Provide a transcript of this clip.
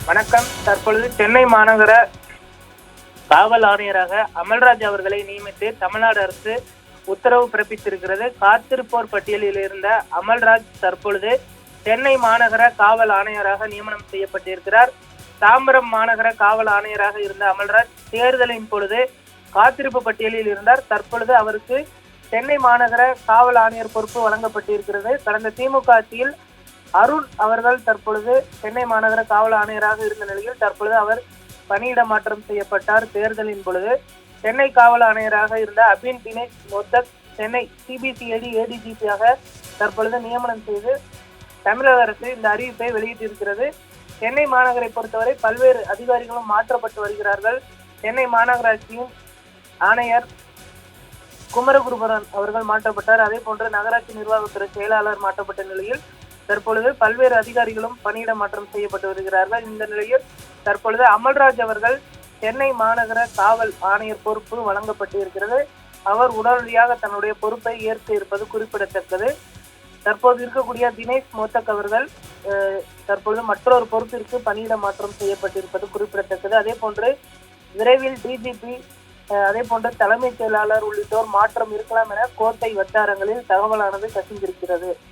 வணக்கம். தற்பொழுது சென்னை மாநகர காவல் ஆணையராக அமல்ராஜ் அவர்களை நியமித்து தமிழ்நாடு அரசு உத்தரவு பிறப்பித்திருக்கிறது. காத்திருப்போர் பட்டியலில் இருந்த அமல்ராஜ் தற்பொழுது சென்னை மாநகர காவல் ஆணையராக நியமனம் செய்யப்பட்டிருக்கிறார். தாம்பரம் மாநகர காவல் ஆணையராக இருந்த அமல்ராஜ் தேர்தலின் பொழுது காத்திருப்பு பட்டியலில் இருந்தார். தற்பொழுது அவருக்கு சென்னை மாநகர காவல் ஆணையர் பொறுப்பு வழங்கப்பட்டிருக்கிறது. கடந்த திமுக ஆட்சியில் அருண் அவர்கள் தற்பொழுது சென்னை மாநகர காவல் ஆணையராக இருந்த நிலையில் தற்பொழுது அவர் பணியிட மாற்றம் செய்யப்பட்டார். தேர்தலின் பொழுது சென்னை காவல் ஆணையராக இருந்த அபின் தினேஷ் மொத்தக் சென்னை சிபிசிஐடி ஏடிஜிபியாக தற்பொழுது நியமனம் செய்து தமிழக அரசு இந்த அறிவிப்பை வெளியிட்டிருக்கிறது. சென்னை மாநகரை பொறுத்தவரை பல்வேறு அதிகாரிகளும் மாற்றப்பட்டு வருகிறார்கள். சென்னை மாநகராட்சியின் ஆணையர் குமரகுருபரன் அவர்கள் மாற்றப்பட்டார். அதே போன்று நகராட்சி நிர்வாகத்துறை செயலாளர் மாற்றப்பட்ட நிலையில் தற்பொழுது பல்வேறு அதிகாரிகளும் பணியிட மாற்றம் செய்யப்பட்டு வருகிறார்கள். இந்த நிலையில் தற்பொழுது அமல்ராஜ் அவர்கள் சென்னை மாநகர காவல் ஆணையர் பொறுப்பு வழங்கப்பட்டிருக்கிறது. அவர் உடனடியாக தன்னுடைய பொறுப்பை ஏற்க இருப்பது குறிப்பிடத்தக்கது. தற்போது இருக்கக்கூடிய தினேஷ் மோத்தக் அவர்கள் தற்பொழுது மற்றொரு பொறுப்பிற்கு பணியிட மாற்றம் செய்யப்பட்டிருப்பது குறிப்பிடத்தக்கது. அதே போன்று விரைவில் டிஜிபி அதே போன்று தலைமைச் செயலாளர் உள்ளிட்டோர் மாற்றம் இருக்கலாம் என கோட்டை வட்டாரங்களில் தகவலானது கசிந்திருக்கிறது.